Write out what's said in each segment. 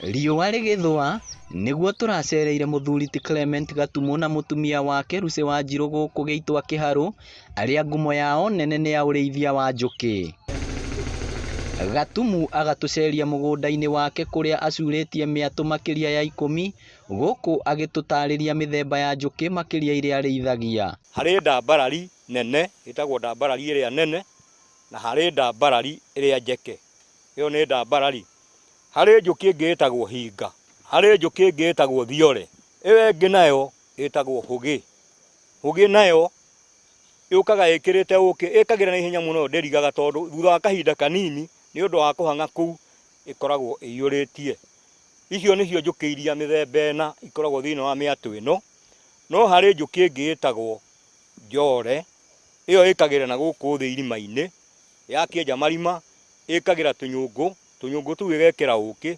Riũa rĩgĩthũa nĩguo tũracereire mũthuri ti Clement Gatumu na mũtumia wake Lucy Wanjiru gũkũ Gĩitwa Kĩharũ, arĩa ngumo yao nene nĩ ya ũrĩithia wa njũkĩ. Gatumu agatũceria mũgũnda-inĩ wake kũrĩa acurĩtie mĩatũ makĩria ya 10 gũkũ agĩtũtarĩria mĩthemba ya njũkĩ makĩria iria arĩithagia. Harĩ ndambarari nene ĩtagwo ndambarari ĩrĩa nene na harĩ ndambarari ĩrĩa njeke. Ĩyo nĩ ndambarari. Harĩ njũkĩ ĩngĩ ĩtagwo hinga. Harĩ njũkĩ ĩngĩ ĩtagwo thiore. Ĩyo ĩngĩ nayo ĩtagwo hũgĩ. Hũgĩ nayo yũkaga ĩkĩrĩte ũkĩ, ĩkagĩra na ihenya mũno ndĩrigaga tondũ thutha wa kahinda kanini nĩ ũndũ wa kũhanga kũu ĩkoragwo ĩiyũrĩtie. Icio nĩcio njũkĩ iria mĩthemba ĩna ikoragwo thĩinĩ wa mĩatũ ĩno. No harĩ njũkĩ ĩngĩ ĩtagwo njore, ĩyo ĩkagĩra na gũkũ thĩ irima-inĩ, yakĩenja marima ĩkagĩra tũnyũngũ tũu ĩgekĩra ũkĩ,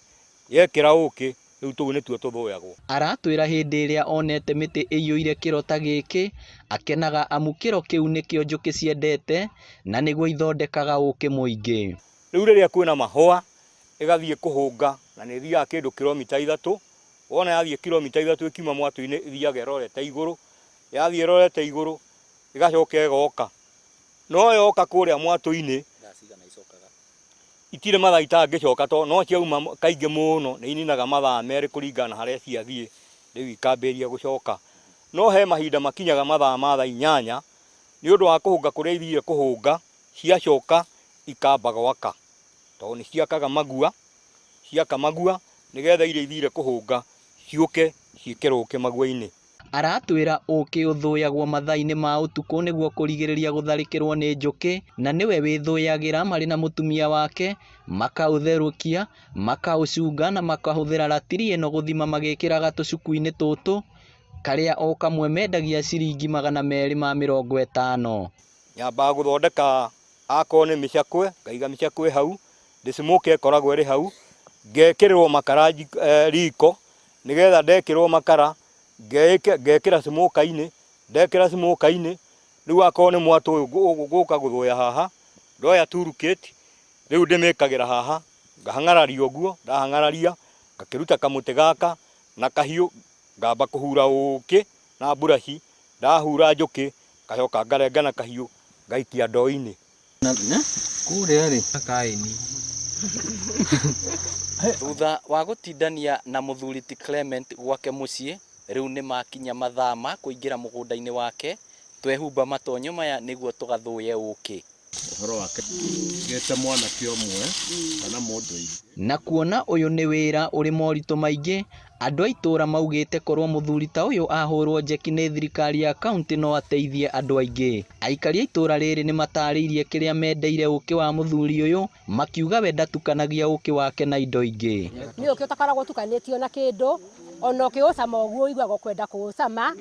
yekĩra ũkĩ rĩu tũu nĩtuo tũthũyagwo. Aratwĩra hĩndĩ ĩrĩa onete mĩtĩ ĩiyũire kĩro ta gĩkĩ, akenaga amu kĩro kĩu nĩkĩo njũkĩ ciendete na nĩguo ithondekaga ũkĩ mũingĩ. Rĩu rĩrĩa kwĩna mahũa ĩgathiĩ kũhũnga na nĩ ithiaga kĩndũ kilomita 3, wona yathiĩ kilomita 3 ĩkiuma mwatũ-inĩ ithiaga ĩrorete igũrũ, yathiĩ ĩrorete igũrũ ĩgacoka ĩgoka. No yoka kũrĩa mwatũ-inĩ itirĩ mathaa itangĩcoka tondũ no ciauma kaingĩ mũno nĩ ininaga mathaa 2 kũringana na harĩa ciathiĩ, rĩu ikambĩrĩria gũcoka. No he mahinda makinyaga mathaa ma thaa 8 nĩ ũndũ wa kũhũnga kũrĩa ithiire kũhũnga, ciacoka ikamba gwaka tondũ nĩ ciakaga magua, ciaka magua nĩgetha iria ithire kũhũnga ciũke ciĩkĩrwo ũkĩ magua-inĩ. Aratwĩra ũkĩ ũthũyagwo mathaa-inĩ ma ũtukũ nĩguo kũrigĩrĩria gũtharĩkĩrwo nĩ njũkĩ, na nĩwe wĩthũyagĩra marĩ na mũtumia wake, makaũtherũkia, makaũcunga na makahũthĩra ratiri ĩno gũthima magĩkĩraga tũcuku-inĩ tũtũ, karĩa o kamwe mendagia ciringi 250. Nyambaga gũthondeka akorwo nĩ mĩcakwe, ngaiga mĩcakwe hau, smoke ĩkoragwo ĩrĩ hau, ngekĩrĩrwo makara riko, nĩgetha ndekĩrwo makara ngekĩra smoke-inĩ, ndekĩra smoke-inĩ rĩu akorwo nĩ mwatũ ũyũ gũka gũthũya haha, ndoya toolkit rĩu ndĩmĩkagĩra haha, ngahang'araria ũguo, ndahang'araria ngakĩruta kamũtĩ gaka na kahiũ, ngamba kũhura ũkĩ na burashi, ndahura njũkĩ ngacoka ngarenga na kahiũ ngaikia ndoo-inĩ. Kũrĩa rĩ kaĩni. Thutha wa gũtindania na mũthuri ti Clement gwake mũciĩ, rĩu nĩ makinya mathaa ma kũingĩra mũgũnda-inĩ wake, twehumba matonyo maya nĩguo tũgathũye ũkĩ. Ũhoro wake gete mwanake ũmwe kana mũndũ aingĩ. Na kuona ũyũ nĩ wĩra ũrĩ moritũ maingĩ, andũ a itũra maugĩte korwo mũthuri ta ũyũ ahũrwo njeki nĩ thirikari ya kaunti no ateithie andũ aingĩ. Aikari a itũra rĩrĩ nĩ matarĩirie kĩrĩa mendeire ũkĩ wa mũthuri ũyũ, makiuga we ndatukanagia ũkĩ wake na indo ingĩ. Nĩ ũkĩ ũtakoragwo ũtukanĩtio na kĩndũ, ona ũkĩũcama ũguo ũiguaga kwenda kũũcama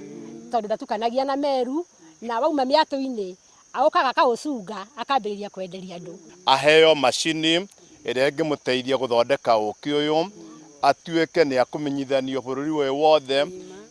tondũ ndatukanagia na meru, na wauma mĩatũ-inĩ aũkaga akaũcunga akambĩrĩria kwenderia andũ. Aheo macini ĩrĩa ĩngĩmũteithia gũthondeka ũkĩ ũyũ, atuĩke nĩ akũmenyithanio bũrũri ũyũ wothe,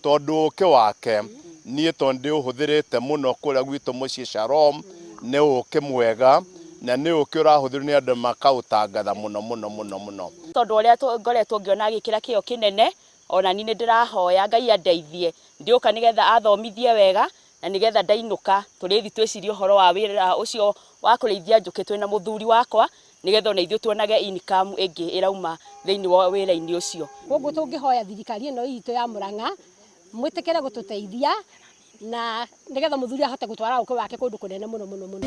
tondũ ũkĩ wake niĩ tondũ ndĩũhũthĩrĩte mũno kũrĩa gwitũ mũciĩ Shalom, nĩ ũkĩ mwega na nĩ ũkĩ ũrahũthĩrwo nĩ andũ makaũtangatha mũno. Tondũ ũrĩa ngoretwo ngĩona agĩkĩra kĩyo kĩnene, ona niĩ nĩ ndĩrahoya Ngai andeithie ndĩũka nĩgetha athomithie wega na nĩgetha ndainũka tũrĩthi twĩcirie ũhoro wa wĩra ũcio wa kũrĩithia njũkĩ twĩna mũthuri wakwa, nĩgetha ona ithuĩ tuonage income ĩngĩ ĩrauma thĩinĩ wa wĩra-inĩ ũcio. Koguo tũngĩhoya thirikari ĩno itũ ya Mũrang'a mwĩtĩkĩre gũtũteithia na nĩgetha mũthuri ahote gũtwara ũkĩ wake kũndũ kũnene mũno.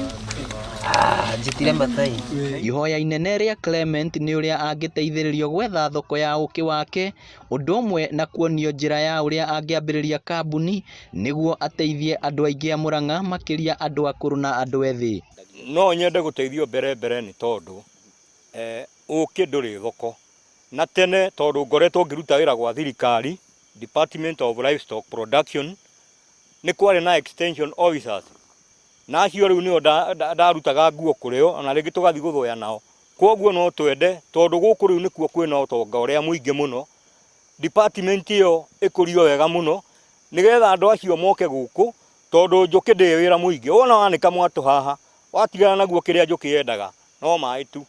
Njitire matai. Ihoya inene rĩa Clement nĩ ũrĩa angĩteithĩrĩrio gwetha thoko ya ũkĩ wake, ũndũ ũmwe na kuonio njĩra ya ũrĩa angĩambĩrĩria kambuni nĩguo ateithie andũ aingĩ a Mũrang'a, makĩria andũ akũrũ na andũ ethĩ. No nyende gũteithio mbere nĩ tondũ ũkĩ ndũrĩ thoko, na tene tondũ ngoretwo ngĩruta wĩra gwa thirikari Department of Livestock Production, nĩ kwarĩ na extension officers, na acio rĩu nĩo ndarutaga nguo kũrĩo ona rĩngĩ tũgathiĩ gũthũya nao. Koguo no twende tondũ gũkũ rĩu nĩkuo kwĩna ũtonga ũrĩa mũingĩ mũno, department ĩyo ĩkũrio wega mũno nĩgetha andũ acio moke gũkũ, tondũ njũkĩ ndĩ wĩra mũingĩ. Wona wanĩka mwatũ haha watigana naguo kĩrĩa njũkĩ yendaga no maĩ tu.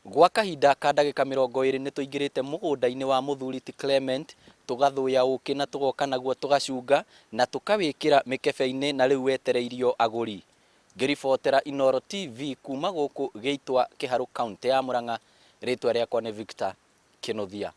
Gwa kahinda ka ndagĩka 20 nĩ tũingĩrĩte mũgũnda-inĩ wa mũthuri ti Clement tũgathũya ũkĩ na tũgoka naguo tũgacunga na tũkawĩkĩra mĩkebe-inĩ na rĩu wetereirio agũri. Ngĩribotera Inooro TV kuma gũkũ Gĩitwa Kĩharũ kaunti ya Murang'a, rĩtwa rĩakwa nĩ Victor Kĩnuthia.